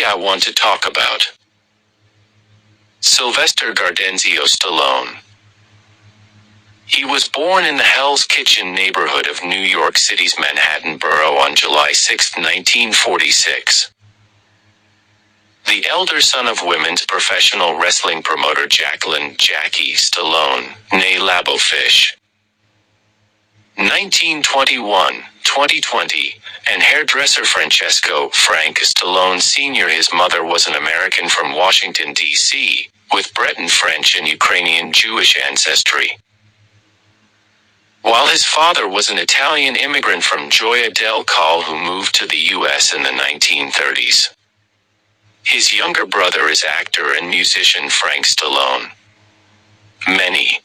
I want to talk about. Sylvester Gardenzio Stallone. He was born in the Hell's Kitchen neighborhood of New York City's Manhattan borough on July 6, 1946. The elder son of women's professional wrestling promoter Jacqueline "Jackie" Stallone, née Labo Fish. 1921, 2020, and hairdresser Francesco "Frank" Stallone Sr. His mother was an American from Washington, D.C., with Breton French and Ukrainian Jewish ancestry, while his father was an Italian immigrant from Gioia del Colle who moved to the U.S. in the 1930s. His younger brother is actor and musician Frank Stallone. Many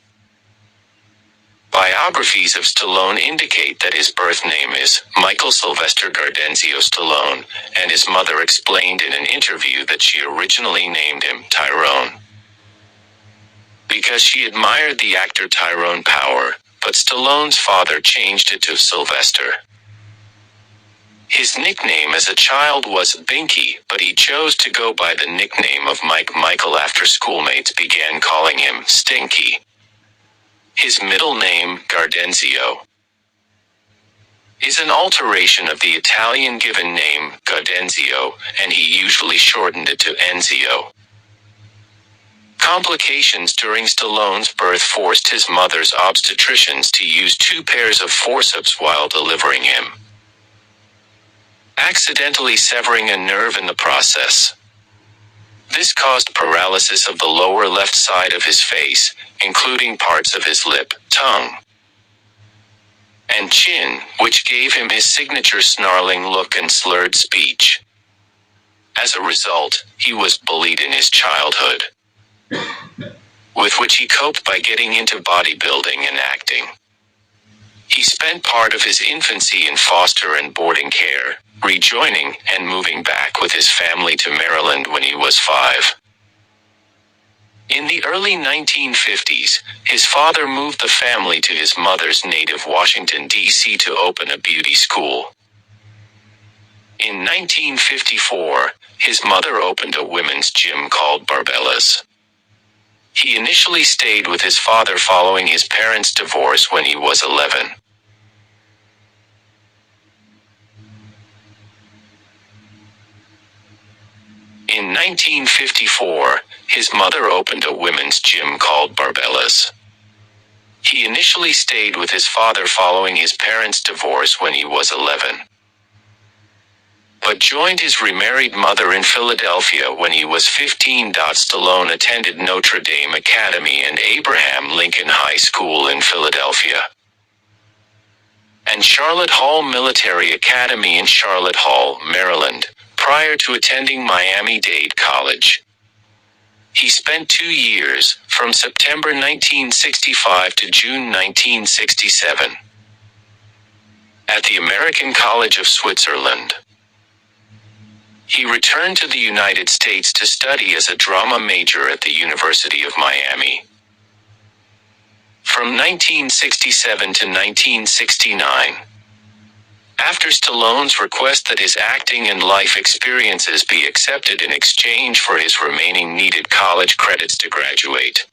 biographies of Stallone indicate that his birth name is Michael Sylvester Gardenzio Stallone, and his mother explained in an interview that she originally named him Tyrone because she admired the actor Tyrone Power, but Stallone's father changed it to Sylvester. His nickname as a child was Binky, but he chose to go by the nickname of Michael after schoolmates began calling him Stinky. His middle name, Gardenzio, is an alteration of the Italian given name, Gaudenzio, and he usually shortened it to Enzio. Complications during Stallone's birth forced his mother's obstetricians to use 2 pairs of forceps while delivering him, accidentally severing a nerve in the process. This caused paralysis of the lower left side of his face, including parts of his lip, tongue, and chin, which gave him his signature snarling look and slurred speech. As a result, he was bullied in his childhood, with which he coped by getting into bodybuilding and acting. He spent part of his infancy in foster and boarding care, rejoining and moving back with his family to Maryland when he was 5. In the early 1950s, his father moved the family to his mother's native Washington, D.C. to open a beauty school. In 1954, his mother opened a women's gym called Barbella's. He initially stayed with his father following his parents' divorce when he was 11. In 1954, his mother opened a women's gym called Barbella's. He initially stayed with his father following his parents' divorce when he was 11, but joined his remarried mother in Philadelphia when he was 15. Stallone attended Notre Dame Academy and Abraham Lincoln High School in Philadelphia, and Charlotte Hall Military Academy in Charlotte Hall, Maryland, prior to attending Miami-Dade College. He spent 2 years, from September 1965 to June 1967, at the American College of Switzerland. He returned to the United States to study as a drama major at the University of Miami. From 1967 to 1969, after Stallone's request that his acting and life experiences be accepted in exchange for his remaining needed college credits to graduate,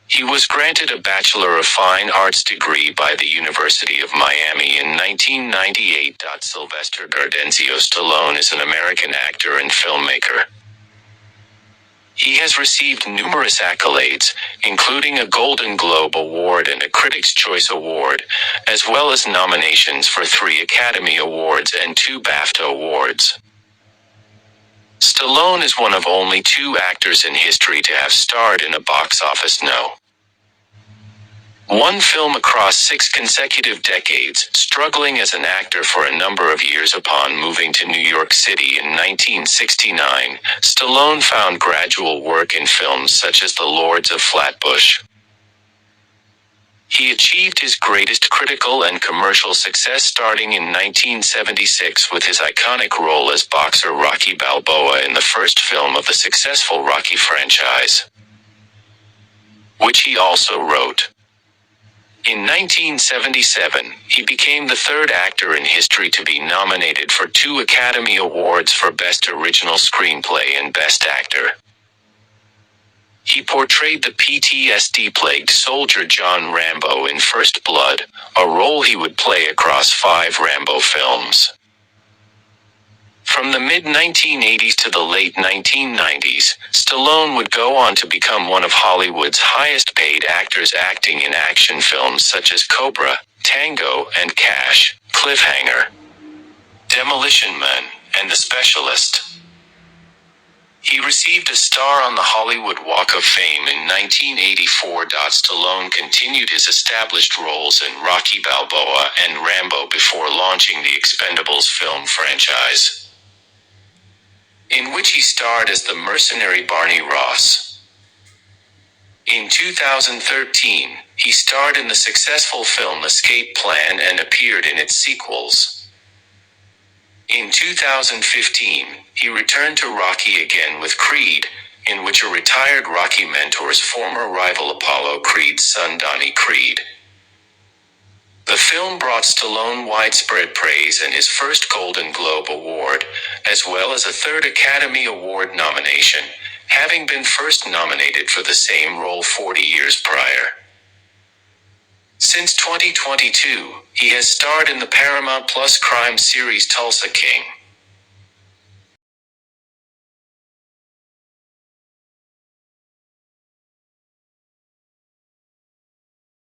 he was granted a Bachelor of Fine Arts degree by the University of Miami in 1998. Sylvester Gardenzio Stallone is an American actor and filmmaker. He has received numerous accolades, including a Golden Globe Award and a Critics' Choice Award, as well as nominations for 3 Academy Awards and 2 BAFTA Awards. Stallone is one of only 2 actors in history to have starred in a box office one film across 6 consecutive decades, struggling as an actor for a number of years. Upon moving to New York City in 1969, Stallone found gradual work in films such as The Lords of Flatbush. He achieved his greatest critical and commercial success starting in 1976 with his iconic role as boxer Rocky Balboa in the first film of the successful Rocky franchise, which he also wrote. In 1977, he became the third actor in history to be nominated for 2 Academy Awards for Best Original Screenplay and Best Actor. He portrayed the PTSD-plagued soldier John Rambo in First Blood, a role he would play across 5 Rambo films. From the mid-1980s to the late 1990s, Stallone would go on to become one of Hollywood's highest-paid actors, acting in action films such as Cobra, Tango and Cash, Cliffhanger, Demolition Man, and The Specialist. He received a star on the Hollywood Walk of Fame in 1984. Stallone continued his established roles in Rocky Balboa and Rambo before launching the Expendables film franchise, in which he starred as the mercenary Barney Ross. In 2013, he starred in the successful film Escape Plan and appeared in its sequels. In 2015, he returned to Rocky again with Creed, in which a retired Rocky mentor's former rival Apollo Creed's son Donnie Creed. The film brought Stallone widespread praise and his first Golden Globe Award, as well as a 3rd Academy Award nomination, having been first nominated for the same role 40 years prior. Since 2022, he has starred in the Paramount Plus crime series Tulsa King.